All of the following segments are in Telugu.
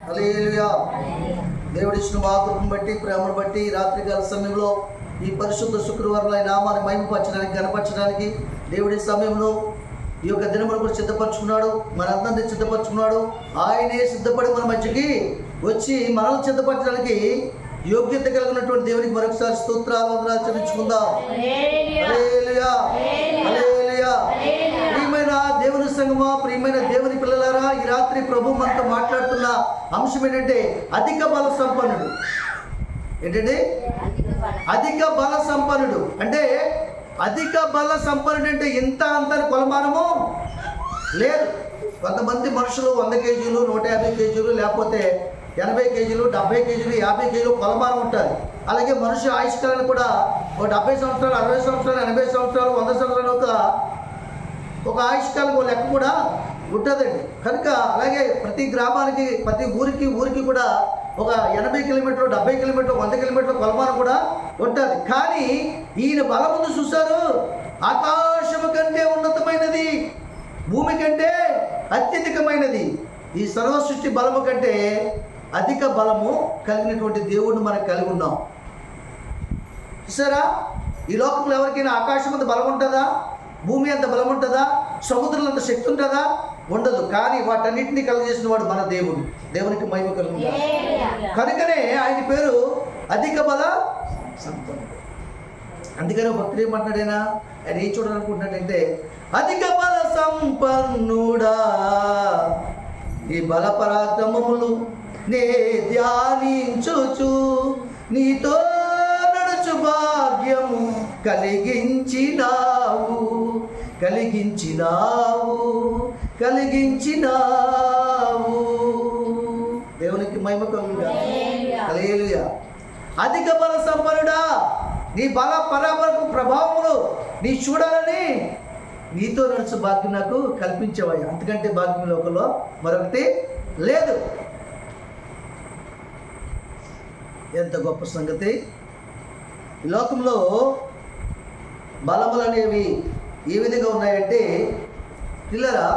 హల్లెలూయా. దేవుడిచ్చిన వాక్కును బట్టి ప్రేమను బట్టి రాత్రికాల సమయంలో ఈ పరిశుద్ధ శుక్రవారం ఆయన నామాన్ని మహిమపరచడానికి గణపరచడానికి దేవుడి సమయంలో ఈ యొక్క దినమును కూడా సిద్ధపరచుకున్నాడు, మనందరినీ సిద్ధపరచుకున్నాడు. ఆయనే సిద్ధపడి మన మధ్యకి వచ్చి మనల్ని సిద్ధపరచడానికి యోగ్యత కలిగినటువంటి దేవునికి మరొకసారి స్తోత్రాలు వందనాలు చెల్లించుకుందాం. హల్లెలూయా, హల్లెలూయా. ప్రియమైన దేవుని సంగమా, ప్రియమైన దేవుని పిల్లలారా, ఈ రాత్రి ప్రభు మనతో మాట్లాడుతున్న అంశం ఏంటంటే అధిక బల సంపన్నుడు. ఏంటంటే అధిక బల సంపన్నుడు అంటే అధిక బల సంపన్నుడు అంటే ఇంత అంత కొలమానము లేదు. కొంతమంది మనుషులు 100 కేజీలు 150 కేజీలు లేకపోతే 80 కేజీలు 70 కేజీలు 50 కేజీలు కొలమానం ఉంటుంది. అలాగే మనిషి ఆయుష్కాలను కూడా 70 సంవత్సరాలు 60 సంవత్సరాలు 80 సంవత్సరాలు 100 సంవత్సరాలు ఒక ఆయుష్కాలం లెక్క కూడా ఉంటుందండి. కనుక అలాగే ప్రతి గ్రామానికి ప్రతి ఊరికి కూడా ఒక 80 కిలోమీటర్లు 70 కిలోమీటర్లు 100 కిలోమీటర్ల కొలమానం కూడా ఉంటుంది. కానీ ఈయన బలమును చూశారు, ఆకాశము కంటే ఉన్నతమైనది, భూమి కంటే అత్యధికమైనది, ఈ సర్వ సృష్టి బలము కంటే అధిక బలము కలిగినటువంటి దేవుడిని మనం కలిగి ఉన్నాం. చూసారా, ఈ లోకంలో ఎవరికైనా ఆకాశం అంత బలం ఉంటుందా? భూమి అంత బలం ఉంటుందా? సముద్రంలో అంత శక్తి ఉంటుందా? ఉండదు. కానీ వాటన్నిటినీ కలుగజేసిన వాడు మన దేవుడు. దేవునికి మహిమ కలుగుతుంది. కనుకనే ఆయన పేరు అధిక బల సంపన్నుడు. అందుకనే భక్తుడు ఏమంటున్నాడైనా, ఆయన ఏం చూడాలనుకుంటున్నాడంటే అధిక బల సంపన్నుడా నీ బల పరాక్రమములు నే ధ్యానించుచు నీతో నడుచు భాగ్యము కలిగించినావు దేవునికి మహిమ కలుగుగా. హల్లెలూయా. అధిక బల సంపన్నుడా నీ బల పరాక్రమ ప్రభావములు నీ చూడాలని నీతో నడుచు భాగ్యం నాకు కల్పించేవాయి. అంతకంటే భాగ్యం లోకంలో మరొకటి లేదు. ఎంత గొప్ప సంగతి! ఈ లోకంలో బలములు అనేవి ఏ విధంగా ఉన్నాయంటే, పిల్లరా,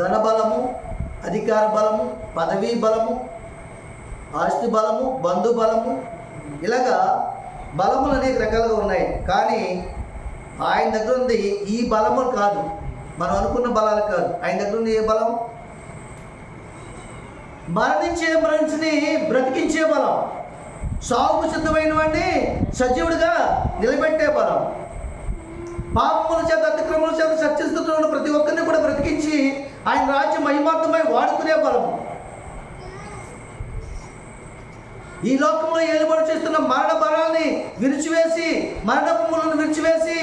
ధనబలము, అధికార బలము, పదవీ బలము, ఆస్తి బలము, బంధు బలము, ఇలాగా బలములు అనేక రకాలుగా ఉన్నాయి. కానీ ఆయన దగ్గర ఉంది ఈ బలములు కాదు, మనం అనుకున్న బలాలు కాదు. ఆయన దగ్గర ఉంది ఏ బలం? మరణించిని బ్రతికించే బలం, సాగుకు సిద్ధమైన వాడిని సజీవుడిగా నిలబెట్టే బలం, పాపముల చేత అతిక్రమముల చేత సత్యస్థితులను ప్రతి ఒక్కరిని కూడా బ్రతికించి ఆయన రాజ్య మహిమార్థమై వాడుకునే బలం. ఈ లోకంలో ఏలుబడి చేస్తున్న మరణ బలాన్ని విరిచివేసి, మరణములను విరిచివేసి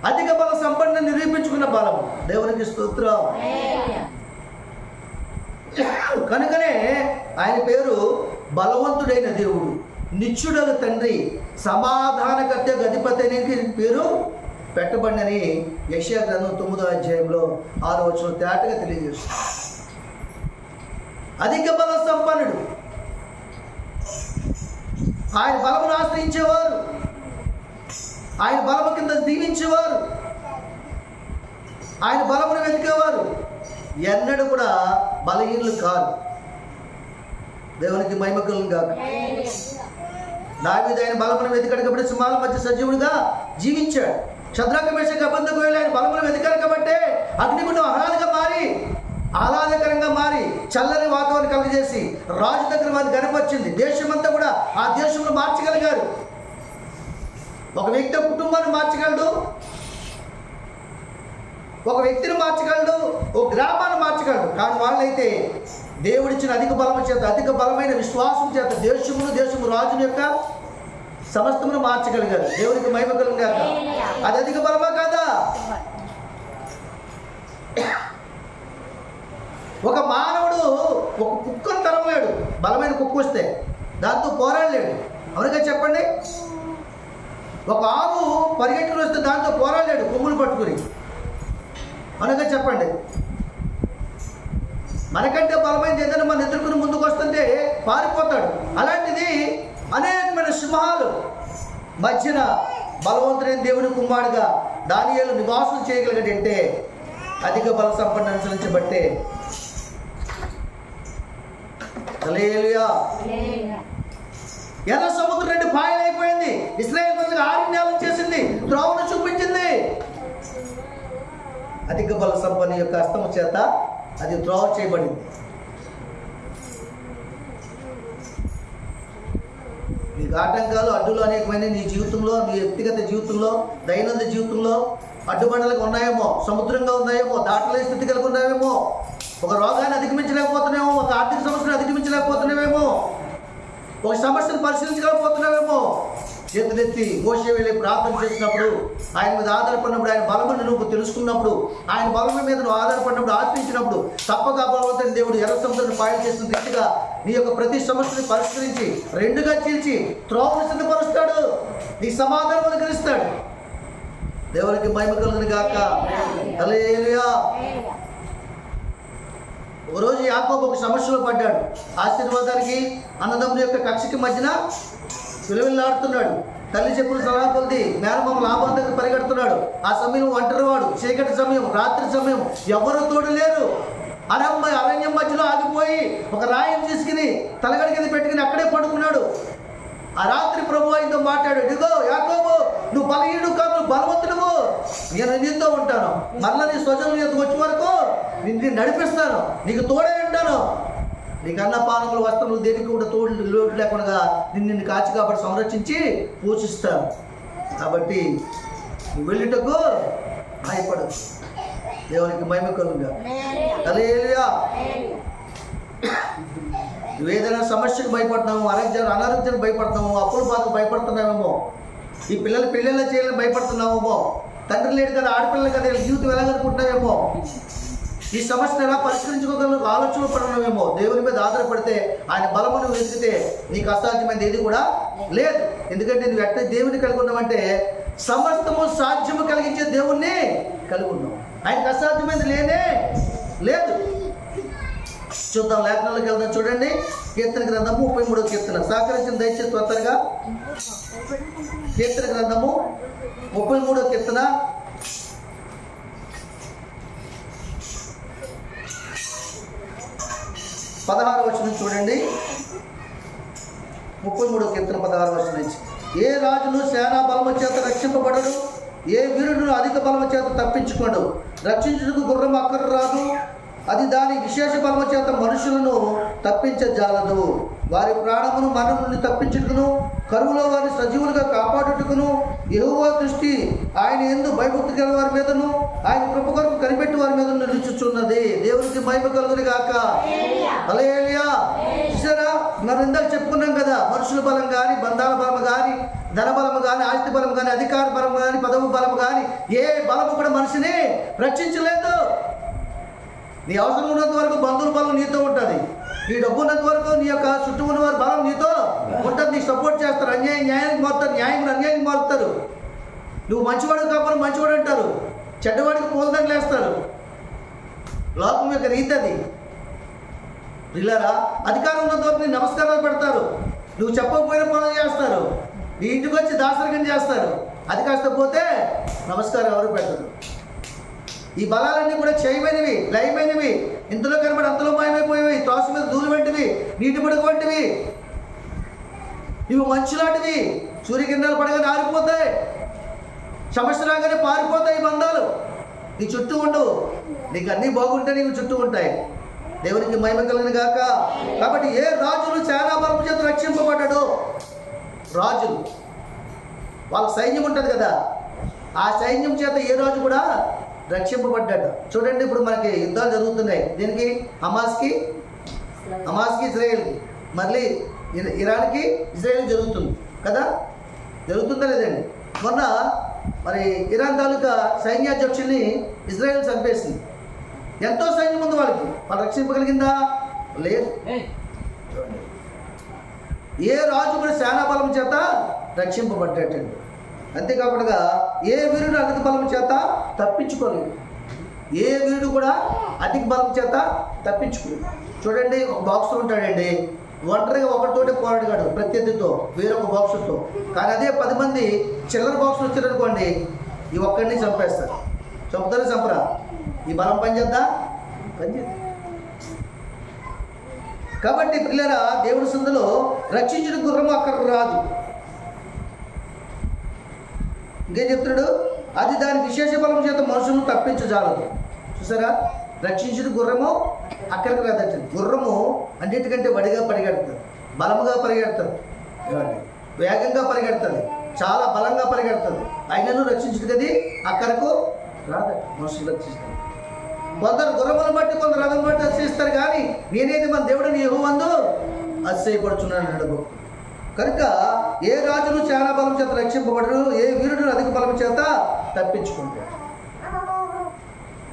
అధిక బల సంపన్న నిరూపించుకున్న బలం. దేవునికి స్తోత్రం. కనుకనే ఆయన పేరు బలవంతుడైన దేవుడు, నిత్యుడగు తండ్రి, సమాధానకర్త, అధిపతి అనే పేరు పెట్టబడినని యెషయా గ్రంథం 9వ అధ్యాయంలో 6వ వచనం తేటగా తెలియజేస్తుంది. అధిక బల సంపన్నుడు. ఆయన బలమును ఆశ్రయించేవారు, ఆయన బలము కింద దీవించేవారు, ఆయన బలమును వెతికేవారు ఎన్నడూ కూడా బలహీనులు కాదు. దేవునికి మహిమ కలుగును గాక. దావీదు ఆయన బలమును వెతికాడు కాబట్టి సింహాల మధ్య సజీవుడిగా జీవించాడు. షద్రక మేషక అబేద్నెగోలు ఆయన బలమును వెతికారు కాబట్టి అగ్నిగుండం ఆహ్లాదకరంగా మారి చల్లని వాతావరణం కలుగజేసి రాజు దగ్గర వారిని గనపరిచింది. దేశమంతా కూడా ఆ దేశంలో మార్చగలిగారు. ఒక వ్యక్తి కుటుంబాన్ని మార్చగలడు, ఒక వ్యక్తిని మార్చగలడు, ఒక గ్రామాన్ని మార్చగలడు. కానీ వాళ్ళైతే దేవుడిచ్చిన అధిక బలము చేత, అధిక బలమైన విశ్వాసం చేత దేశము రాజుని యొక్క సమస్తమును మార్చగలిగారు. దేవునికి మహిమ కలుగును గాక. అది అధిక బలమా కాదా? ఒక మానవుడు ఒక కుక్కను తరమలేడు, బలమైన కుక్క వస్తే దాంతో పోరాడలేడు. అవునుగా చెప్పండి. ఒక ఆవు పరిగెట్టుకుని వస్తే దాంతో పోరాడలేడు కొమ్ములు పట్టుకుని. అవునుగా చెప్పండి. మనకంటే బలమైనది ఏదైనా మన ఎదుర్కొని ముందుకు వస్తుంటే పారిపోతాడు. అలాంటిది అనేకమైన సింహాలు మధ్యన బలవంతుడైన దేవుని కుమారుడుగా దానియేలు నివాసం చేయగలిగాడంటే అధిక బల సంపన్న అనుసరించబట్టే హల్లెలూయా. ఎర్ర సముద్రం 2 పాయలు అయిపోయింది. ఇశ్రాయేలు ప్రజలకు ఆజ్ఞలు చేసింది, త్రోవను చూపించింది. అధిక బల సంపన్న యొక్క హస్తము చేత అది త్రోవ చేయబడింది. నీకు ఆటంకాలు, అడ్డులు అనేకమైన నీ జీవితంలో, నీ వ్యక్తిగత జీవితంలో, దైనందిన జీవితంలో అడ్డుబండలుగా ఉన్నాయేమో, సముద్రంగా ఉన్నాయేమో, దాటలే స్థితి కలిగి ఉన్నాయేమో, ఒక రోగాన్ని అధిగమించలేకపోతున్నామో, ఒక ఆర్థిక సమస్యను అధిగమించలేకపోతున్నామేమో, ఒక సమస్యను పరిశీలించలేకపోతున్నామేమో. చేతులెత్తి మోషే వెళ్ళి ప్రార్థన చేసినప్పుడు, ఆయన మీద ఆధారపడినప్పుడు, ఆయన బలమును నువ్వు తెలుసుకున్నప్పుడు, ఆయన బలం మీద నువ్వు ఆధారపడినప్పుడు, ఆశ్రయించినప్పుడు తప్పక బలవంతుని దేవుడు ఎర్ర సముద్రాన్ని పాయలు చేసిన రీతిగా నీ యొక్క ప్రతి సమస్యని పరిష్కరించి 2గా చీల్చి త్రోవను సిద్ధపరుస్తాడు. నీ సమాధానం అనుగ్రహిస్తాడు. దేవునికి మహిమ కలుగును గాక. హల్లెలూయా. ఒకరోజు యాకోబు ఒక సమస్యలో పడ్డాడు. ఆశీర్వాదానికి అన్నదమ్ముల యొక్క కక్షకి మధ్యన విలువలాడుతున్నాడు. తల్లి చెప్పులు సలహా కొద్ది మేనమామ లాభం దగ్గర పరిగెడుతున్నాడు. ఆ సమయం ఒంటరివాడు, చీకటి సమయం, రాత్రి సమయం, ఎవరు తోడు లేరు. అరణ్యం మధ్యలో ఆగిపోయి ఒక రాయిని తీసుకుని తలగడి కింద పెట్టుకుని అక్కడే పడుకున్నాడు. ఆ రాత్రి ప్రభు ఆయనతో మాట్లాడాడు, ఇదిగో యాకోబు, నువ్వు బలహీనుడు కాదు, నువ్వు బలవంతుడువు. నేను నీతో ఉంటాను. మరలా నీ స్వజనుల యొద్దకు వచ్చే వరకు నిన్ను నడిపిస్తాను, నీకు తోడే ఉంటాను. నీకు అన్నపానములు, వస్త్రములు దేనికి కూడా లోటు లేకుండా నిన్ను కాచి కాబట్టి సంరక్షించి పోషిస్తాను. కాబట్టి నువ్వు వెళ్ళుటకు భయపడదు. దేవునికి మహిమ కలుగుగా. హల్లెలూయా. నువ్వు ఏదైనా సమస్యకు భయపడుతున్నావు, అనారోగ్యానికి భయపడుతున్నావు, అప్పుల బాధకు భయపడుతున్నావేమో, ఈ పిల్లలు పెళ్ళిళ్ళ చేయాలని భయపడుతున్నావేమో, తండ్రి లేడు కదా, ఆడపిల్లలు కదా, జీవితం వెళ్ళాలనుకుంటున్నావేమో, ఈ సమస్యను ఎలా పరిష్కరించుకోగలను ఆలోచనలు పడవేమో. దేవుని మీద ఆధారపడితే, ఆయన బలమును వెతికితే నీకు అసాధ్యమైనది ఏది కూడా లేదు. ఎందుకంటే నువ్వు ఎట్లా దేవుని కలిగి ఉన్నావంటే సమస్తము సాధ్యము కలిగించే దేవుణ్ణి కలిగి ఉన్నావు. ఆయనకు అసాధ్యమైనది లేనే లేదు. చూద్దాం, లేఖనాలకు వెళ్దాం. చూడండి, కీర్తన గ్రంథము 33వ కీర్తన. సహకరించిన దయచేసి త్వరగా. కీర్తన గ్రంథము 33వ కీర్తన 16వ వచనం చూడండి. 33వ కీర్తన 16వ వచనం నుంచి, ఏ రాజును సేనా బలము చేత రక్షింపబడడు, ఏ వీరుడును అధిక బలము చేత తప్పించుకోడు. రక్షించుటకు గుర్రం అక్కర రాదు, అది దాని విశేష బలము చేత మనుషులను తప్పించజాలదు. వారి ప్రాణమును మరణం నుండి తప్పించుటకును, కరువులో వారిని సజీవులుగా కాపాడుటకును యెహోవా దృష్టి ఆయన యందు భయభక్తి గల వారి మీదను, ఆయన కృప కొరకు కనిపెట్టి వారి మీద నిలుచుచున్నది. దేవునికి మహిమ కలుగును గాక. హల్లెలూయా. చూసారా, మనం ఇందాక చెప్పుకున్నాం కదా, మనుషుల బలం కానీ, బంధాల బలం కానీ, ధన బలము కానీ, ఆస్తి బలం కానీ, అధికార బలం కానీ, పదవి బలం కానీ, ఏ బలము కూడా మనిషిని రక్షించలేదు. నీ అవసరం ఉన్నంత వరకు బంధువుల బలం నీతో ఉంటుంది. నీ డబ్బు ఉన్నంత వరకు నీ యొక్క చుట్టూ ఉన్న వారి బలం నీతో ఉంటుంది. నీకు సపోర్ట్ చేస్తారు. న్యాయానికి మారుతారు, న్యాయములు అన్యాయానికి మారుతారు. నువ్వు మంచివాడు కాకపోతే మంచివాడు అంటారు, చెడ్డవాడికి పూలదండలు వేస్తారు. లోకం యొక్క రీతి అది. పిల్లరా, అధికారం ఉన్నంత వరకు నీ నమస్కారాలు పెడతారు. నువ్వు చెప్పకపోయిన పనులు చేస్తారు. నీ ఇంటికి వచ్చి దాసరికం చేస్తారు. అది కాస్త పోతే నమస్కారం ఎవరు పెట్టరు. ఈ బలాలన్నీ కూడా క్షయమైనవి, లయమైనవి, ఇంతలో కనబడి అంతలో మాయమైపోయేవి, త్రాసు మీద ధూళి వంటివి, నీటి బుడగ వంటివి. ఇవి మంచులాంటివి. సూర్యకిరణాలు పడగానే ఆరిపోతాయి, సమస్య రాగానే పారిపోతాయి బంధాలు. నీ చుట్టూ ఉండవు. నీకు అన్నీ బాగుంటే నీకు చుట్టూ ఉంటాయి. దేవునికి మహిమ కలుగును గాక. కాబట్టి ఏ రాజులు చాలా బలము చేత రక్షింపబడ్డాడు. రాజులు వాళ్ళ సైన్యం ఉంటుంది కదా, ఆ సైన్యం చేత ఏ రాజు కూడా రక్షింపబడ్డాడు. చూడండి, ఇప్పుడు మనకి యుద్ధాలు జరుగుతున్నాయి. దీనికి హమాస్కి ఇజ్రాయెల్కి, మళ్ళీ ఇరాన్కి ఇజ్రాయెల్ జరుగుతుంది కదా, జరుగుతుందా లేదండి? మొన్న మరి ఇరాన్ తాలూకా సైన్యాధ్యక్షుల్ని ఇజ్రాయెల్ చంపేసింది. ఎంతో సైన్యం ఉంది వాళ్ళకి, వాళ్ళు రక్షింపగలిగిందా? లేదు. ఏ రాజు కూడా సేనా బలం చేత రక్షింపబడ్డాడండి. అంతేకాకుండా ఏ వీరుడు అధిక బలం చేత తప్పించుకోలేదు. ఏ వీరుడు కూడా అధిక బలం చేత తప్పించుకోలేదు. చూడండి, ఒక బాక్సర్ ఉంటాడండి, ఒంటరిగా ఒకటితోటే పోరాడగాడు ప్రత్యర్థితో, వేరొక బాక్సర్తో. కానీ అదే 10 మంది చిల్లర బాక్సులు వచ్చారనుకోండి, ఈ ఒక్కడిని చంపేస్తారు. చంపుతారు, చంపరా? ఈ బలం పనిచేద్దా? పనిచేద్దా? కాబట్టి పిల్లరా, దేవుడి సందులో రక్షించిన గుర్రము అక్కడ రాదు. ఇంకేం చెప్తున్నాడు? అది దాని విశేష బలం చేత మనుషులను తప్పించజాలదు. చూసారా, రక్షించిన గుర్రము అక్కడికి రాదండి. గుర్రము అన్నిటికంటే వడిగా పరిగెడుతుంది, బలముగా పరిగెడుతుంది, వేగంగా పరిగెడుతుంది, చాలా బలంగా పరిగెడుతుంది. అయినను రక్షించుడు అది అక్కడకు రాదండి. మనుషులు రక్షిస్తారు. కొందరు గుర్రములను బట్టి, కొందరు రథం బట్టి అతిశయిస్తారు, కానీ నేనేది మన దేవుడిని యెహోవాయందు అతిశయపడుచున్నాను అన్నాడు. కనుక ఏ రాజును చాలా బలం చేత రక్షింపబడరు, ఏ వీరుడు అధిక బలం చేత తప్పించుకుంటాడు.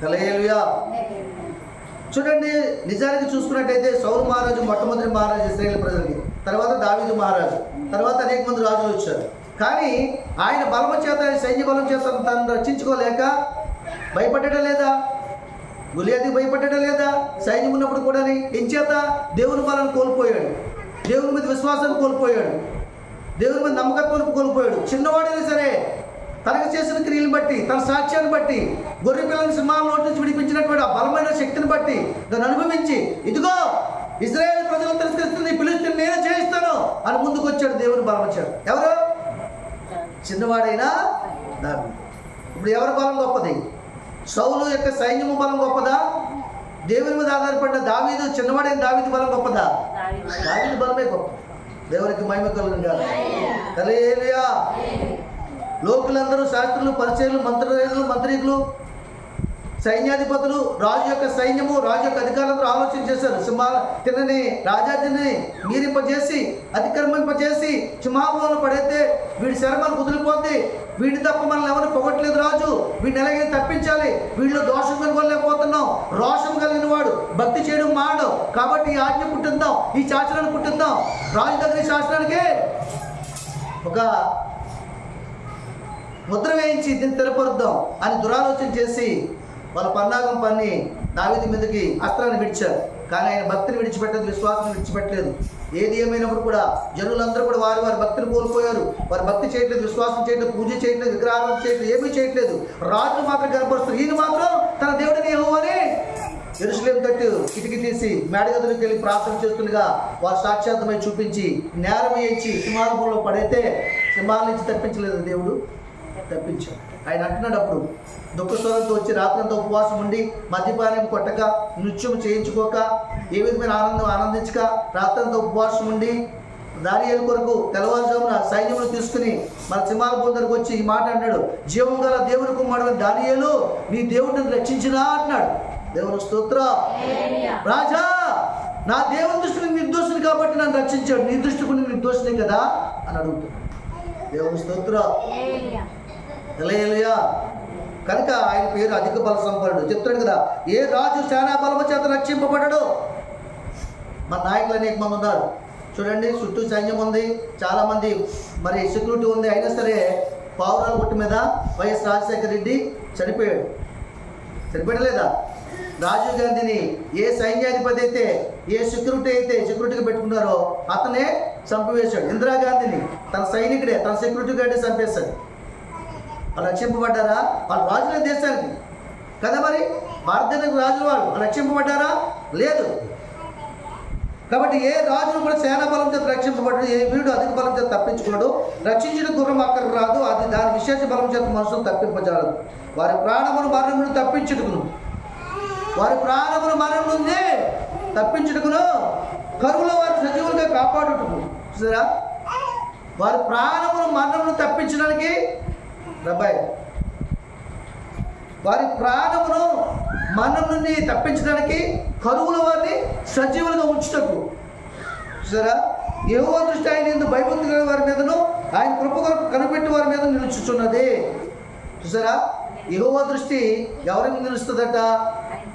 హల్లెలూయా. చూడండి, నిజానికి చూసుకున్నట్టయితే సౌలు మహారాజు మొట్టమొదటి మహారాజు ఇశ్రాయేలు ప్రజలకి, తర్వాత దావీదు మహారాజు, తర్వాత అనేక మంది రాజులు వచ్చారు. కానీ ఆయన బలము చేత, సైన్య బలం చేత తను రక్షించుకోలేక భయపడ్డా లేదా? గులియాదికి భయపడ్డా లేదా? సైన్యం ఉన్నప్పుడు కూడా ఎంచేత దేవుని బలాన్ని కోల్పోయాడు, దేవుని మీద విశ్వాసాన్ని కోల్పోయాడు, దేవుని మీద నమ్మకత్వాన్ని కోల్పోయాడు. చిన్నవాడైనా సరే తనకు చేసిన క్రియలను బట్టి, తన సాక్ష్యాన్ని బట్టి, గొర్రె పిల్లల సింహాల నోటి నుంచి విడిపించినటువంటి ఆ బలమైన శక్తిని బట్టి దాన్ని అనుభవించి, ఇదిగో ఇశ్రాయేలు ప్రజలు తిరస్కరిస్తుంది, పిలుస్తుంది, నేనే చేయిస్తాను అని ముందుకు వచ్చాడు. దేవుని బలం వచ్చాడు. ఎవరు? చిన్నవాడైనా దావీదు. ఇప్పుడు ఎవరి బలం గొప్పది? సౌలు యొక్క సైన్యము బలం గొప్పదా? దేవుని మీద ఆధారపడిన దావీదు, చిన్నవాడైన దావీదు బలం గొప్పదా? దావీదు బలమే గొప్ప. దేవునికి మహిమ కలుగును. హల్లెలూయా. లోకులందరూ, శాస్త్రులు, పరిచయులు, మంత్రికులు, సైన్యాధిపతులు, రాజు యొక్క సైన్యము, రాజు యొక్క అధికారులందరూ ఆలోచన చేశారు. సింహాల తినని రాజాదిని మీరింపజేసి, అతిక్రమింపజేసి సింహాసనంలో పడైతే వీడి శరమలు కుదిరిపోద్ది, వీడిని తప్ప మనల్ని ఎవరు పొగట్లేదు రాజు, వీడిని ఎలాగైనా తప్పించాలి, వీడిలో దోషం కనుగొనలేకపోతున్నాం, రోషం కలిగిన వాడు, భక్తి చేయడం మాడు, కాబట్టి ఈ ఆజ్ఞ పుట్టిద్దాం, ఈ శాసనాన్ని పుట్టిద్దాం, రాజు దగ్గర శాసనానికి ఒక ముద్ర వేయించి దీన్ని తెరపరుద్దాం అని దురాలోచన చేసి వాళ్ళ పన్నాగం పన్ని దావీదు మీదకి అస్త్రాన్ని విడిచారు. కానీ ఆయన భక్తిని విడిచిపెట్టలేదు, విశ్వాసాన్ని విడిచిపెట్టలేదు. ఏది ఏమైనప్పుడు కూడా జనులందరూ కూడా వారి వారి భక్తిని కోల్పోయారు. వారు భక్తి చేయట్లేదు, విశ్వాసం చేయట్లేదు, పూజ చేయట్లేదు, విగ్రహాలు చేయట్లేదు, ఏమీ చేయట్లేదు. రాజును మాత్రం కనపరుస్తారు. ఈయన మాత్రం తన దేవుడిని యెహోవాని యెరూషలేము తట్టు కిటికీ తీసి మేడగదిలోకి వెళ్ళి ప్రార్థన చేస్తుండగా వారు సాక్షాత్మై చూపించి నేరం వేయించి సింహాసనంలో పడైతే సింహాల నుంచి తప్పించలేదు దేవుడు, తప్పించాడు. ఆయన అంటున్నాడు, అప్పుడు దుఃఖ స్వరంతో వచ్చి రాత్రంతా ఉపవాసం ఉండి మద్యపానం కొట్టక, నృత్యం చేయించుకోక, ఏ విధమైన ఆనందించక రాత్రంతా ఉపవాసం ఉండి దానియేలు కొరకు తెల్లవారుజామున సైన్యమును తీసుకుని మన సింహాల దగ్గరకు వచ్చి ఈ మాట అన్నాడు, జీవం గల దేవుని కుమారుడు దానియేలు, నీ దేవుడిని రక్షించినా అంటున్నాడు. దేవుని స్తోత్రం. రాజా, నా దేవుని దృష్టిని నిర్దోషుని కాబట్టి నన్ను రక్షించాడు, నీ దృష్టికి నిర్దోషునే కదా అని అడుగుతున్నాడు. దేవుని స్తోత్రం. హల్లెలూయా. కనుక ఆయన పేరు అధిక బల సంపన్నుడు. చెప్తాడు కదా, ఏ రాజు సేనా బలము చేత రక్షింపబడడు. మన నాయకులు అనేక మంది ఉన్నారు చూడండి, చుట్టూ సైన్యం ఉంది, చాలామంది మరి సెక్యూరిటీ ఉంది, అయినా సరే పావురాల గుట్టు మీద వైఎస్ రాజశేఖర రెడ్డి చనిపోయాడు. లేదా? రాజీవ్ గాంధీని ఏ సైన్యాధిపతి అయితే, ఏ సెక్యూరిటీగా పెట్టుకున్నారో అతనే చంపివేశాడు. ఇందిరాగాంధీని తన సైనికుడే, తన సెక్యూరిటీ గార్డే చంపేశాడు. వాళ్ళు రక్షింపబడ్డారా? వాళ్ళు రాజులే దేశానికి కదా, మరి భారతదేశానికి రాజులు వాళ్ళు రక్షింపబడ్డారా? లేదు. కాబట్టి ఏ రాజును కూడా సేనా బలం చేత రక్షింపబడ్డాడు, ఏ వీడు అధిక బలం చేత తప్పించుకోడు. రక్షించిన గుర్రం అక్కడ రాదు, అది దాని విశేష బలం చేత మనుషులు తప్పింపజాలదు. వారి ప్రాణమును మరణం నుండి తప్పించుటకును, వారి ప్రాణమును మరణం నుండి తప్పించుటకును, కరువులో వారి సజీవులుగా కాపాడుటకు. చూసారా, వారి ప్రాణమును మరణమును తప్పించడానికి వారి ప్రాణమును మరణం నుండి తప్పించడానికి, కరువుల వారిని సజీవులుగా ఉంచుటకు. చూసారా, యెహోవా దృష్టి ఆయన యందు భయభక్తి కలిగిన వారి మీదను, ఆయన కృప కొరకు కనిపెట్టి వారి మీద నిలుచుచున్నది. చూసారా, యెహోవా దృష్టి ఎవరి మీద నిలుస్తుందట?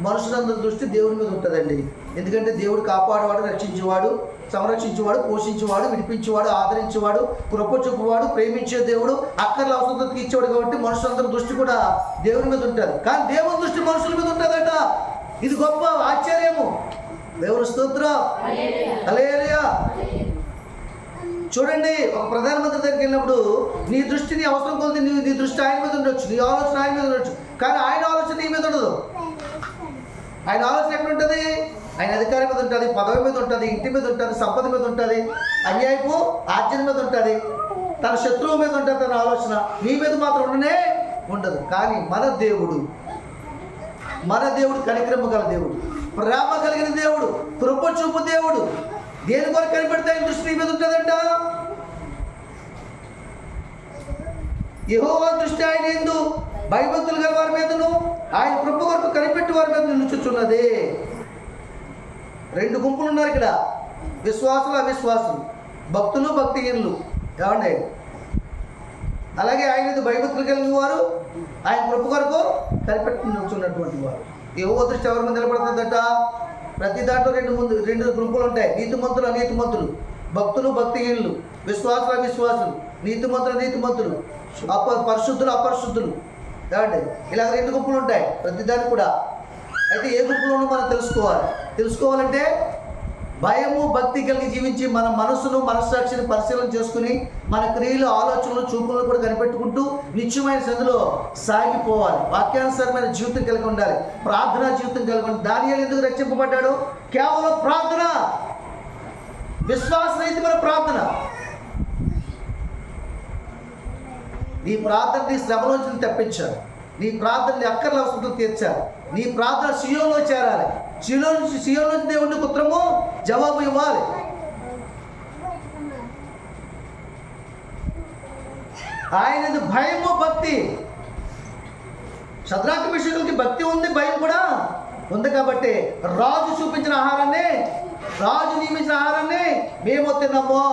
మనుషులందరి దృష్టి దేవుని మీద ఉంటుందండి. ఎందుకంటే దేవుడు కాపాడేవాడు, రక్షించేవాడు, సంరక్షించేవాడు, పోషించేవాడు, విడిపించేవాడు, ఆదరించేవాడు, కృప చూపువాడు, ప్రేమించే దేవుడు, అక్కర్ల అవసరం ఇచ్చేవాడు. కాబట్టి మనుషులందరి దృష్టి కూడా దేవుని మీద ఉంటుంది. కానీ దేవుని దృష్టి మనుషుల మీద ఉంటుందట. ఇది గొప్ప ఆశ్చర్యము. దేవుని స్తోత్రం. హల్లెలూయా. చూడండి, ఒక ప్రధానమంత్రి దగ్గరికి వెళ్ళినప్పుడు నీ దృష్టి, నీ అవసరం కొద్ది నీ దృష్టి ఆయన మీద ఉండొచ్చు, నీ ఆలోచన ఆయన మీద ఉండొచ్చు, కానీ ఆయన ఆలోచన నీ మీద ఉండదు. ఆయన ఆలోచన ఎక్కడ ఉంటుంది? ఆయన అధికారం మీద ఉంటుంది, పదవి మీద ఉంటుంది, ఇంటి మీద ఉంటుంది, సంపద మీద ఉంటుంది, అన్యాయపు ఆర్జన మీద ఉంటుంది, తన శత్రువు మీద ఉంటుంది తన ఆలోచన. నీ మీద మాత్రం ఉండనే ఉండదు. కానీ మన దేవుడు కనికరమ గల దేవుడు, ప్రేమ కలిగిన దేవుడు, కృప చూపు దేవుడు. దేని కొరకు కనిపెడితే ఆయన దృష్టి నీ మీద ఉంటుందంట. యెహోవా దృష్టి ఆయన యందు భయభక్తులు గల వారి మీదను ఆయన కృప కొరకు కనిపెట్టి వారి మీద నిలుచుచున్నది. రెండు గుంపులు ఉన్నారు ఇక్కడ, విశ్వాసులు అవిశ్వాసులు, భక్తులు భక్తిహీనులు. ఏమండి? అలాగే ఆయన భయభక్తులు కలిగిన వారు, ఆయన కృప కొరకు కనిపెట్టి నిలుచున్నటువంటి వారు. యెహోవా దృష్టి ఎవరి మీద నిలబడుతుందట? ప్రతి దాంట్లో రెండు గుంపులు ఉంటాయి, నీతిమంతులు అనీతిమంతులు, భక్తులు భక్తిహీనులు, విశ్వాసులు అవిశ్వాసులు, నీతిమంతులు పరిశుద్ధులు అపరిశుద్ధులు. ఏమండి? ఇలా రెండు గుంపులు ఉంటాయి ప్రతి దానికి కూడా. అయితే ఏ గుంపులోనూ మనం తెలుసుకోవాలంటే భయము భక్తి కలిగి జీవించి మన మనసును మనస్సాక్షిని పరిశీలన చేసుకుని మన క్రియలు ఆలోచనలు చూపులను కూడా కనిపెట్టుకుంటూ నిత్యమైన సందులో సాగిపోవాలి. వాక్యానుసారమైన జీవితం కలిగి ఉండాలి, ప్రార్థనా జీవితం కలిగి ఉండాలి. దానియేలు ఎందుకు రక్షింపబడ్డాడు? కేవలం ప్రార్థన, విశ్వాసరహితమైన ప్రార్థన. నీ ప్రార్థనని శ్రమలోంచి తప్పించారు, నీ ప్రార్థనని అక్కర్ల అవసరం తీర్చారు, నీ ప్రార్థన సియోనులో చేరాలి. సియోను నుంచి దేవుడికి ఉత్తరము జవాబు ఇవ్వాలి. ఆయన భయము భక్తి. శద్రాక మిషకులకి భక్తి ఉంది, భయం కూడా ఉంది. కాబట్టి రాజు చూపించిన ఆహారాన్ని, రాజు నియమించిన ఆహారాన్ని మేము తిన్నాము.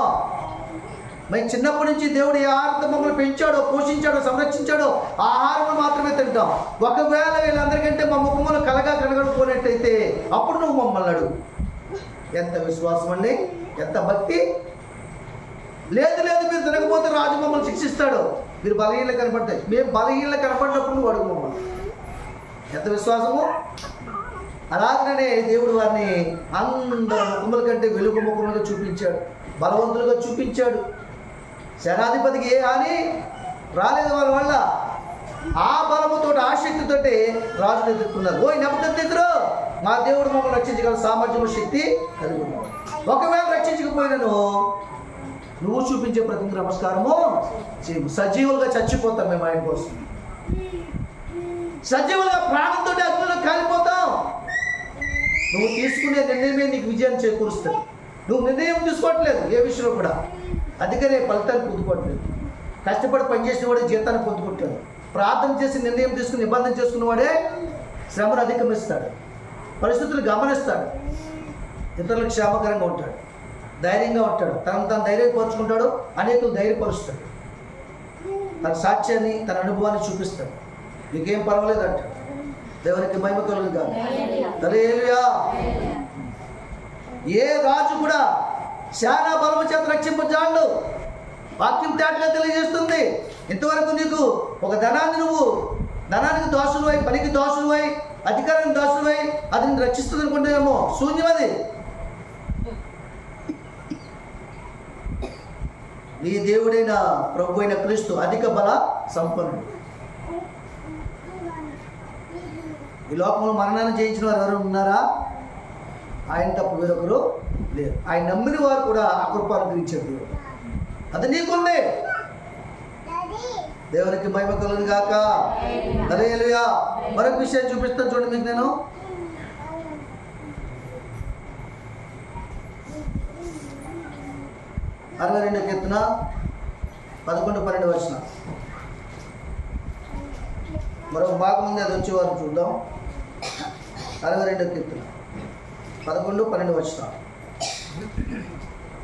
మేము చిన్నప్పటి నుంచి దేవుడు ఏ ఆహారంతో మమ్మల్ని పెంచాడో, పోషించాడో, సంరక్షించాడో ఆ ఆహారం మాత్రమే తింటాం. ఒకవేళ వీళ్ళందరికంటే మా ముఖములు కలగకపోయినట్టయితే అప్పుడు నువ్వు మమ్మల్ని అడుగు. ఎంత విశ్వాసం అండి, ఎంత భక్తి. లేదు మీరు తినకపోతే రాజు మమ్మల్ని శిక్షిస్తాడు, మీరు బలహీనలు కనపడతాయి, మేము బలహీనలు కనపడినప్పుడు నువ్వు అడుగు మమ్మల్ని. ఎంత విశ్వాసము. అలాగనే దేవుడు వారిని అందరి ముఖముల కంటే వెలుగు ముఖములుగా చూపించాడు, బలవంతులుగా చూపించాడు. సేనాధిపతికి ఏ హాని రాలేదు వాళ్ళ వల్ల. ఆ బలముతో ఆ శక్తితోటి రాజును ఎదుర్కొన్నారు. ఓ నెబుకద్నెజరు, మా దేవుడు మమ్మల్ని రక్షించగల సామర్థ్యము శక్తి కలిగి ఉన్నాడు. ఒకవేళ రక్షించకపోయినను నువ్వు చూపించే ప్రతి నమస్కారము సజీవులుగా చచ్చిపోతాం మేము ఆయన కోసం. సజీవులుగా ప్రాణంతో అగ్నిలో కాలిపోతాం. నువ్వు తీసుకునే నిర్ణయమే నీకు విజయాన్ని చేకూరుస్తుంది. నువ్వు నిర్ణయం తీసుకోవట్లేదు ఏ విషయంలో కూడా, అందుకనే ఫలితాన్ని పొందుకోవట్లేదు. కష్టపడి పనిచేసిన వాడే జీతాన్ని పొందుకుంటాడు. ప్రార్థన చేసి నిర్ణయం తీసుకుని నిబంధన చేసుకున్నవాడే శ్రమను అధిగమిస్తాడు, పరిస్థితులు గమనిస్తాడు, ఇతరులకు క్షేమకరంగా ఉంటాడు, ధైర్యంగా ఉంటాడు, తను ధైర్యపరుచుకుంటాడు, అనేకులు ధైర్యపరుస్తాడు, తన సాక్ష్యాన్ని తన అనుభవాన్ని చూపిస్తాడు. నీకేం పర్వాలేదు అంటాడు. దేవునికి మహిమ కలుగును గాక. హల్లెలూయా. ఏ రాజు కూడా శానా బలము చేత రక్షింపజాడు. వాక్యం తేటగా తెలియజేస్తుంది. ఇంతవరకు నీకు ఒక ధనానికి దోషులువై, పనికి దోషులువై, అధికారానికి దోషులువై అది నేను రక్షిస్తుంది అనుకుంటేమో శూన్యం. అది నీ దేవుడైన ప్రభు అయిన క్రీస్తు అధిక బల సంపన్నుడు. ఈ లోకంలో మరణాన్ని జయించిన వారు ఎవరు ఉన్నారా? ఆయన తప్ప వేరొకరు లేరు. ఆయన నమ్మిన వారు కూడా ఆ కృప అనుగ్రహించారు. అది నీకుంది. దేవునికి మహిమ కలుగును గాక. హల్లెలూయా. మరొక విషయం చూపిస్తాను చూడండి మీకు. నేను అరవై 62 కీర్తన 11-12 వచనం. మరొక భాగం ఉంది, అది వచ్చేవారు చూద్దాం. 62 కీర్తన 11-12 వచనం.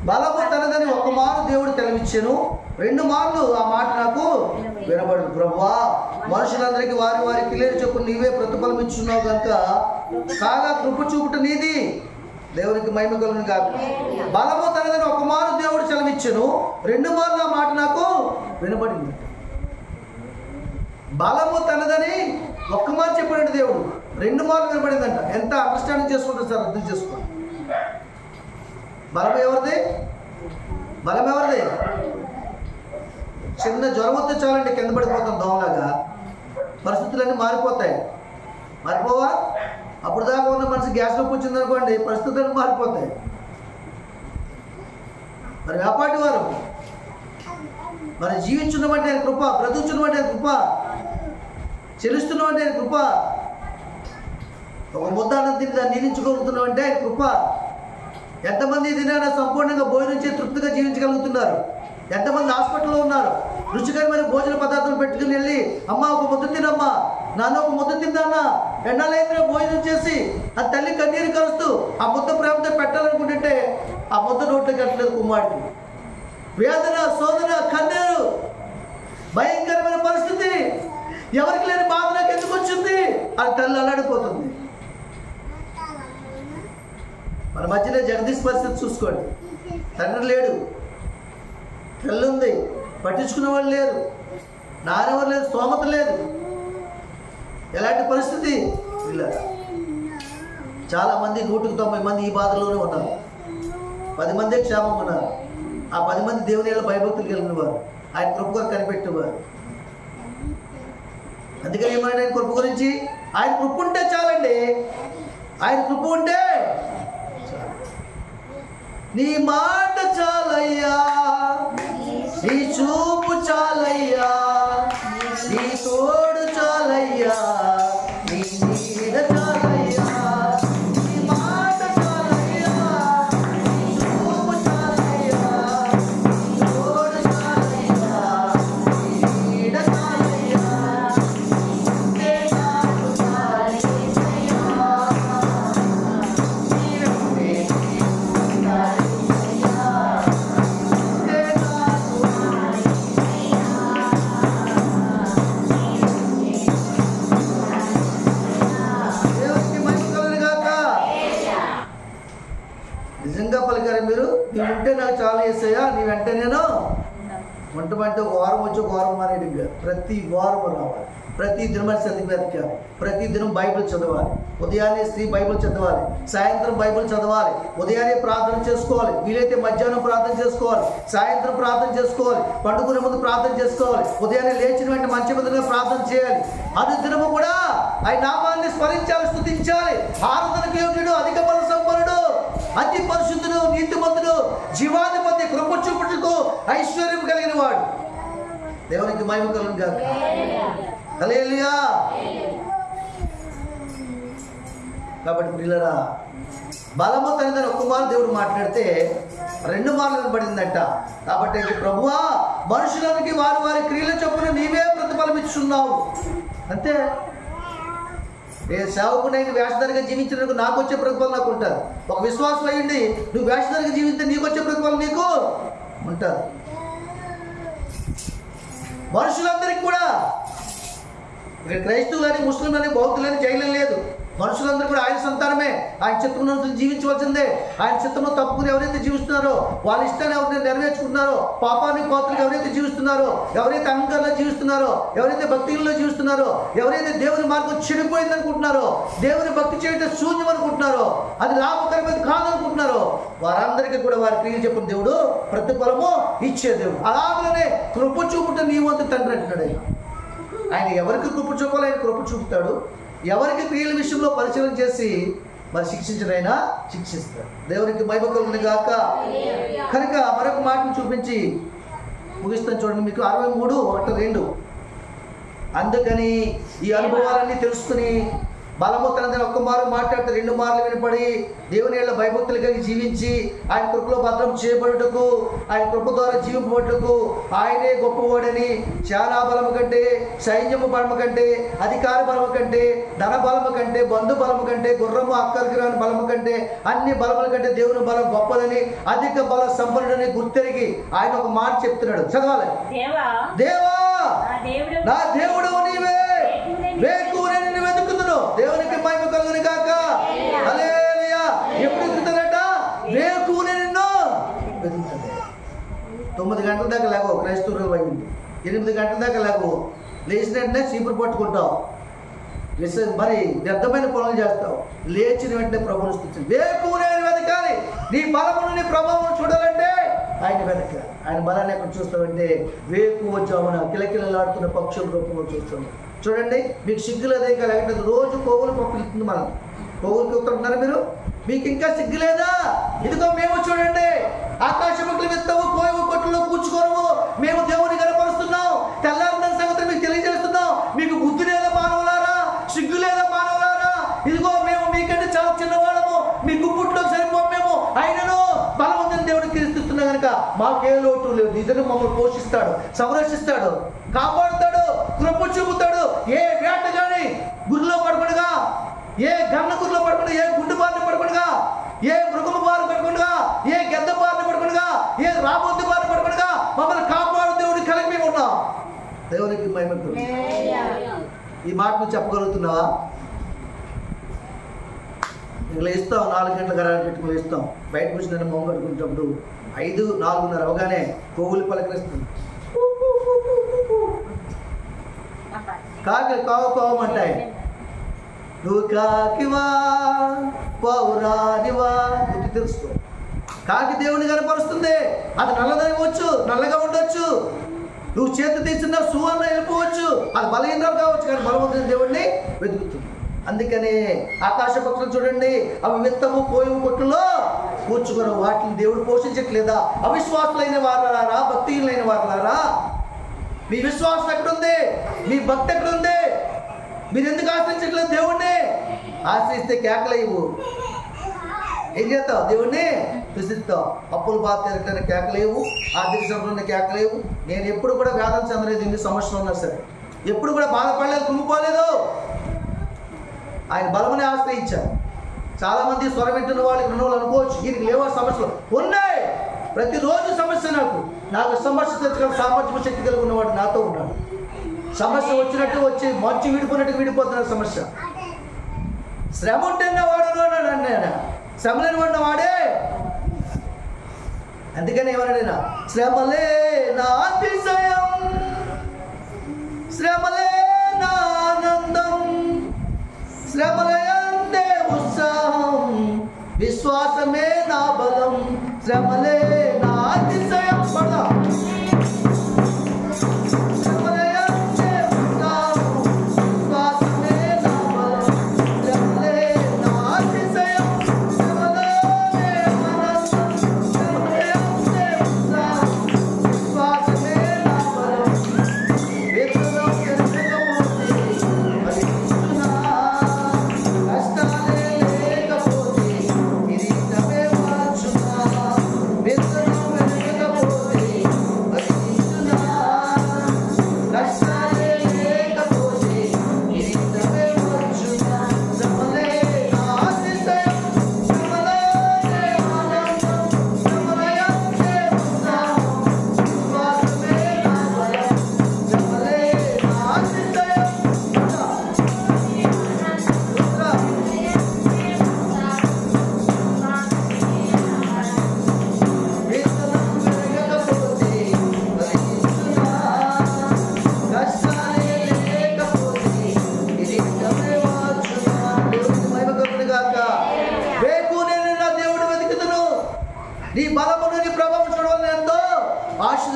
బలము తనదని ఒక మారు దేవుడు తెలవిచ్చెను, 2 మార్లు ఆ మాట నాకు వినబడు. ప్రభువా, మనుషులందరికీ వారి వారి క్రియలు చొప్పున నీవే ప్రతిఫలం ఇచ్చున్నావు కనుక కాగా కృప చూపుట నీది. దేవునికి మహిమ కలుగును గాక. బలము తనదని ఒక మారు దేవుడు సెలవిచ్చెను, 2 మార్లు ఆ మాట నాకు వినబడింది. బలము తనదని ఒక్క మారు చెప్పాడు దేవుడు, 2 మార్లు వినబడిందంట. ఎంత అండర్స్టాండింగ్ చేసుకుంటారు సార్, అర్థం చేసుకోండి. బలం ఎవరిది? చిన్న జ్వరం వస్తే చాలండి కింద పడిపోతాం దోమలాగా. పరిస్థితులన్నీ మారిపోతాయి. మారిపోవా? అప్పుడు దాకా ఉన్న మనసు గ్యాస్లో కూర్చుంది అనుకోండి, పరిస్థితులు మారిపోతాయి. మరి వ్యాపారి వారు మరి జీవించున్నవంటే ఆయన కృప, బ్రతుకుచున్నవంటే ఆయన కృప, చెల్లిస్తున్నవంటే ఆయన కృప, ఒక ముద్ద అన్నం తిని దాన్ని నిరించుకోగలుగుతున్నామంటే ఆయన కృప. ఎంతమంది తినైనా సంపూర్ణంగా భోజనం చేసి తృప్తిగా జీవించగలుగుతున్నారు? ఎంతమంది హాస్పిటల్లో ఉన్నారు, రుచికరమైన భోజన పదార్థాలు పెట్టుకుని వెళ్ళి, అమ్మ ఒక ముద్ద తినమ్మా, నాన్న ఒక ముద్ద తిన్నానా, ఎండాలైనా భోజనం చేసి ఆ తల్లి కన్నీరు కలుస్తూ ఆ ముద్ద ప్రేమతో పెట్టాలనుకుంటుంటే ఆ ముద్ద నోట్లోకి కట్టలేదు కుమ్మాడికి. వేదన, శోధన, కన్నీరు, భయంకరమైన పరిస్థితి, ఎవరికి లేని బాధ నాకు ఎందుకు వచ్చింది అని తల్లి అల్లాడిపోతుంది. మన మధ్యలో జగదీష్ పరిస్థితి చూసుకోండి. తండ్రి లేడు, తల్లి ఉంది, పట్టించుకునే వాళ్ళు లేరు, నానెవరు లేదు, స్తోమత లేదు. ఎలాంటి పరిస్థితి? చాలామంది 190 మంది ఈ బాధలోనే ఉన్నారు. 10 మందే క్షేమం ఉన్నారు. ఆ 10 మంది దేవుని ఏళ్ళ భయభక్తులు కలిగిన వారు, ఆయన కృప కొరకు కనిపెట్టేవారు. అందుకని ఏమన్నా ఆయన కృప గురించి, ఆయన కృప ఉంటే చాలండి. ఆయన కృప ఉంటే నీ మాట చాలయ్యా, నీ చూపు చాలయ్యా, నీ తోడు చాలయ్యా, నీ నీడ చాలయ్యా, నీ మాట చాలయ్యా, నీ చూపు చాలయ్యా, నీ తోడు చాలయ్యా, నీ నీడ చాలయ్యా, నీ నాకు చాలయ్యా, నిజంగా పలికారు మీరు. నీవు ఉంటే నాకు చాలా చేస్తాయా, నీ వెంట నేను వంటమంటే ఒక వారం వచ్చి ఒక వారం మానేటిగా ప్రతి వారం రావాలి. ప్రతి దినం సతికి వెతకాలి. ప్రతి దినం బైబిల్ చదవాలి. ఉదయాన్నే స్త్రీ బైబిల్ చదవాలి, సాయంత్రం బైబిల్ చదవాలి, ఉదయాన్నే ప్రార్థన చేసుకోవాలి, వీలైతే మధ్యాహ్నం ప్రార్థన చేసుకోవాలి, సాయంత్రం ప్రార్థన చేసుకోవాలి, పండుకునే ముందు ప్రార్థన చేసుకోవాలి, ఉదయాన్నే లేచిన వెంటనే మంచి మీద ప్రార్థన చేయాలి. అది దినము కూడా ఆయన నామాన్ని స్మరించాలి, స్తుతించాలి. ఆరాధనకు యోగ్యుడు, అధిక బల సంపన్నుడు, అతి పరిశుద్ధుడు, నీతిమంతుడు, జీవాధిపతి, కృప చూపుటకు ఐశ్వర్యం కలిగిన వాడు. దేవునికి మహిమ కలుగును గాక. హల్లెలూయా. కాబట్టి ప్రియులారా, బలము తనదని ఒక్క మారు దేవుడు మాట్లాడితే 2 మార్లు వినబడిందంట. కాబట్టి ప్రభువా, మనుషులకి వారి వారి క్రియల చొప్పున నీవే ప్రతిఫలం ఇచ్చున్నావు. అంతే. సేవకుడైన వేషధారిగా జీవించినందుకు నాకు వచ్చే ప్రతిఫలం నాకు ఉంటుంది. ఒక విశ్వాసం అయ్యింది, నువ్వు వేషధారిగా జీవిస్తే నీకు వచ్చే ప్రతిఫలం నీకు ఉంటుంది. మనుషులందరికీ కూడా, ఇక్కడ క్రైస్తవులని, ముస్లింలని, బౌద్ధులని, జైలు లేదు. మనుషులందరూ కూడా ఆయన సంతానమే. ఆయన చిత్తం జీవించవలసిందే. ఆయన చిత్తంలో తప్పుకుని ఎవరైతే జీవిస్తున్నారో, వాళ్ళ ఇష్టాన్ని ఎవరైతే నెరవేర్చుకుంటున్నారో, పాపాన్ని పాత్రలు ఎవరైతే జీవిస్తున్నారో, ఎవరైతే అహంకారంలో జీవిస్తున్నారో, ఎవరైతే భక్తిలో జీవిస్తున్నారో, ఎవరైతే దేవుని మార్గం చెడిపోయింది అనుకుంటున్నారో, దేవుని భక్తి చేయడం శూన్యం అనుకుంటున్నారో, అది లాభకరమైనది కాదనుకుంటున్నారో, వారందరికీ కూడా వారి క్రియలు చెప్పిన దేవుడు ప్రతిఫలము ఇచ్చే దేవుడు. అలాగనే కృప చూపుట నీ వంతు తండ్రి అంటున్నాడు. ఆయన ఎవరికి కృప చూపాలో ఆయన కృప చూపుతాడు. ఎవరికి క్రియల విషయంలో పరిశీలన చేసి మరి శిక్షించడైనా శిక్షిస్తాడు. దేవునికి మహిమ కలుగును గాక. కనుక మరొక మాటను చూపించి ముగిస్తాను చూడండి. మీకు 63:1-2. అందుకని ఈ అనుభవాలన్నీ తెలుసుకుని బలము తనదని ఒక్క మారు మాట్లాడితే 2 మార్లు వినపడి దేవుని ఏళ్ళ భయభక్తులు కలిగి జీవించి ఆయన కృపలో భద్రం చేయబడుటకు, ఆయన కృప ద్వారా జీవింపబడుటకు ఆయనే గొప్పవాడని, చాలా బలము కంటే, సైన్యము బలము కంటే, అధికార బలము కంటే, ధన బలము కంటే, బంధు బలము కంటే, గుర్రము అక్కరికి రాని బలము కంటే, అన్ని బలముల కంటే దేవుని బలం గొప్పదని, అధిక బల సంపన్నుడని గుర్తెరిగి ఆయన ఒక మాట చెప్తున్నాడు. చదవాలి. దేవా, నా దేవుడు నీవే, వేకువనే నిన్ను వెతుకుతున్నాను. దేవునికి మహిమ కలుగును గాక. హల్లెలూయా. ఎప్పుడు వెతుకుతాడట? వేకువనే నిన్ను వెతుకుతాడు. 9 గంటల దాకా లేవు క్రైస్తవులు అయింది. 8 గంటల దాకా లేవు. లేచిన వెంటనే చీపురు పట్టుకుంటావు, మరి వ్యర్థమైన పనులు చేస్తావు. లేచిన వెంటనే ప్రభువును స్తుతించు. వేకువనే వెతకాలి. నీ బలమును, నీ ప్రభావం చూడాలంటే ఆయన వెతకాలి. ఆయన బలాన్ని ఎక్కడ చూస్తామంటే వేకువ జామున కిలకిలలాడుతున్న పక్షుల రూపంలో చూస్తాము. చూడండి, మీకు సిగ్గులేదే కలిగినది. రోజు కోవులు పంపిస్తుంది మనం. కోగులుకుంటున్నారు మీరు? మీకు ఇంకా సిగ్గులేదా? ఇదిగో మేము చూడండి, ఆకాశములు విత్తము, కోయము కొట్టులో కూర్చుకోము, మేము దేవుని కనపరుస్తున్నాం, తెల్లారిన సంగతి మీకు తెలియజేస్తున్నాం. మీకు బుద్ధి లేదా మానవులారా? సిగ్గు లేదా మానవులారా? ఇదిగో మేము మీకంటే చాలా చిన్నవాళ్ళము, మీ గుప్పుట్లో సరిపోము మేము, అయినను బలవంతుని దేవుడికి కీర్తిస్తున్నా కనుక మాకే లోటు లేదు. నిజంగా మమ్మల్ని పోషిస్తాడు, సంరక్షిస్తాడు, కాపాడుతాడు, కృప చూపుతాడు. ఏ వేట కానీ గురిలో పడకుండా, ఏ గన్న గురిలో పడకుండా, ఏ గుండు బారిన పడకుండా, ఏ మృగము బారిన పడకుండా, ఏ గెద్ద బారిన పడకుండా, ఏ రాబోతు బారిన పడకుండా మమ్మల్ని కాపాడు దేవుడిని కలిగి మేము ఉన్నాం. దేవునికి మహిమ. ఈ మాట నువ్వు చెప్పగలుగుతున్నావా? ఇలా ఇస్తాం, 4 గంటల గరాన్ని పెట్టుకుని ఇస్తాం. బయట కూర్చొని నేను మొహం కట్టుకునేటప్పుడు 5, 4:30 అవగానే కోవులు పలకరిస్తుంది. కాకి కావమంటాయి. నువ్వు కాకివా పౌరానివా ఇది తెలుసుకో. కాకి దేవుని కనపరుస్తుంది. అది నల్లదనివచ్చు, నల్లగా ఉండొచ్చు. నువ్వు చేతి తీసిన సువర్ణ వెళ్ళిపోవచ్చు. అది బలహీనరాలు కావచ్చు, కానీ బలవంతుని దేవుడిని వెతుకుతుంది. అందుకని ఆకాశ పక్షులు చూడండి, అవి విత్తము కోయము కొట్టులో కూర్చుకొని వాటిని దేవుడు పోషించట్లేదా? అవిశ్వాసులైన వారులారా, భక్తిహీనులైన వారులారా, మీ విశ్వాసం ఎక్కడుంది? మీ భక్తి ఎక్కడుంది? మీరు ఎందుకు ఆశ్రయించట్లేదు దేవుణ్ణి? ఆశ్రయిస్తే కేకలేవు. ఏం చేస్తావు? దేవుణ్ణి ప్రసిద్ధావు. అప్పులు బాధ తిరగడానికి కేకలేవు, ఆర్థిక సమస్యలు కేకలేవు. నేను ఎప్పుడు కూడా వేదన చెందలేదు, ఎన్ని సమస్యలు ఉన్నా సరే ఎప్పుడు కూడా బాధపడలేదు, కుంగిపోలేదు. ఆయన బలమని ఆశ్రయించారు. చాలామంది స్వరం వింటున్న వాళ్ళకి రెండు వాళ్ళు అనుకోవచ్చు, ఈయనకి లేవో సమస్యలు ఉన్నాయి. ప్రతిరోజు సమస్య. నాకు సమస్య తెచ్చుకోవడం సామర్థ్యం, శక్తి కలిగి ఉన్నవాడు నాతో ఉన్నాడు. సమస్య వచ్చినట్టు వచ్చి మంచి విడిపోయినట్టు విడిపోతున్న సమస్య. శ్రమ ఉంటున్న వాడు అన్నాడు, శ్రమ లేని వాడిన వాడే. అందుకని ఏమన్నాడు? శ్రమలే నా అతిశయం, శ్రమలే నా ఆనందం, శ్రమలయందే ఉత్సాహం, విశ్వాసమే నా బలం, శ్రమలే నా అతిశయం. పడదా?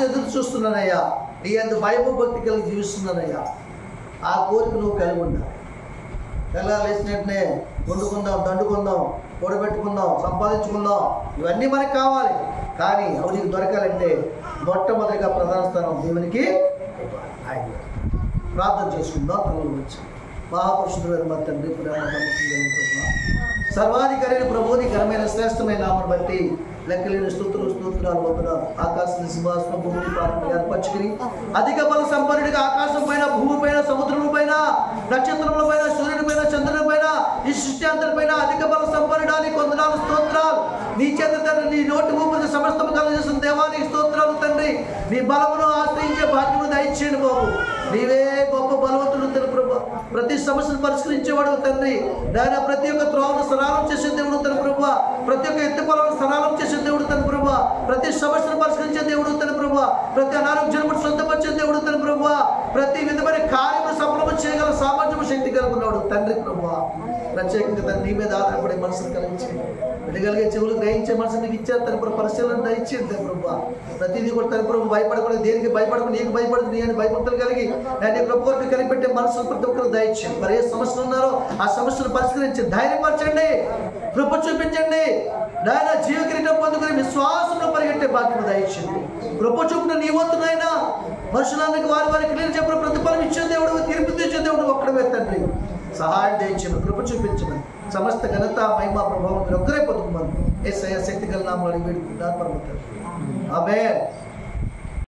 ఎదురు చూస్తున్నానయ్యా, నీ అంత భయము భక్తి కలిగి జీవిస్తున్నానయ్యా. ఆ కోరిక నువ్వు కలిగి ఉండాలి. ఎలా లేచినట్టునే వండుకుందాం, దండుకుందాం, కూడబెట్టుకుందాం, సంపాదించుకుందాం, ఇవన్నీ మనకు కావాలి. కానీ అవి నీకు దొరకాలంటే మొట్టమొదటిగా ప్రధాన స్థానం దేవునికి ప్రార్థన చేసుకుందాం. తనలో వచ్చి మహాపురుషుడు మా తండ్రి సర్వాధికారి ప్రభుని ఘనమైన శ్రేష్టమైన నామను బట్టి లెక్కలేని స్తోత్రాలు వందనాలు. ఆకాశం సింహాసనం భూమిని ఏర్పరచుకుని అధిక బల సంపన్నుడిగా ఆకాశం పైన, భూమి పైన, సముద్రం పైన, నక్షత్రముల పైన, సూర్యుని పైన, చంద్రుని పైన, ఈ సృష్టి అంతటి పైన అధిక బల సంపన్నుడానికి వందనాలు, స్తోత్రాలు. నీ చేత తండ్రి, నీ నోటి ఊపిరి సమస్తము కలుగజేసిన దేవానికి స్తోత్రాలు తండ్రి. నీ బలమును ఆశ్రయించే భాగ్యము దయచేయండి బాబు. నీవే గొప్ప బలవంతుడు తండ్రి ప్రభు. ప్రతి సమస్యను పరిష్కరించేవాడు తండ్రి. నాయన ప్రతి ఒక్క త్రోవను సరళం చేసే దేవుడు తన ప్రభు. ప్రతి ఒక్క ఎత్తి పొలం సరళం చేసే దేవుడు తన ప్రభు. ప్రతి సమస్యను పరిష్కరించే దేవుడు తన ప్రభు. ప్రతి అనారోగ్యాన్ని స్వస్థపరిచే దేవుడు తన ప్రభు. ప్రతి విధమైన కార్యము సఫలము చేయగల సామర్థ్యము, శక్తి కలుగున్నాడు తండ్రి ప్రభు. ప్రత్యేకంగా తన నీ మీద ఆధారపడే మనసును కలిగించి వినగలిగే చెవులు గ్రహించే మనసు నీకు ఇచ్చారు తన ప్రభు, పరిశీలన ఇచ్చింది ప్రభు. ప్రతిదీ కూడా తన ప్రభు భయపడకుండా, దేనికి భయపడకుండా, నీకు భయపడుతుంది అని భయభక్తులు కలిగి నీ ప్రభు కొరకు కనిపెట్టే మనసు ప్రతి ఒక్కరు దయచేయండి. మరి ఏ సమస్యలు ఉన్నారో ఆ సమస్యను పరిష్కరించి ధైర్యపరచండి, కృప చూపించండి. నాయన జీవ కిరీటం పొందుకుని విశ్వాసంలో పరిగెట్టే భాగ్యం దయచేయండి. కృప చూపిన నీ వంతునైనా మనుషులందరికీ వారి క్రియలు చెప్పిన ప్రతిఫలం ఇచ్చే దేవుడు, తీర్పు తీర్చే దేవుడు ఒక్కడే తండ్రి. సహాయం దయచేయమని, కృప చూపించమని, సమస్త ఘనత మహిమ ప్రభావం మీరు ఒక్కరే పొందుకోమని యేసయ్య శక్తి గల నామములో వేడుకుంటున్నాను పరమ తండ్రి. ఆమేన్.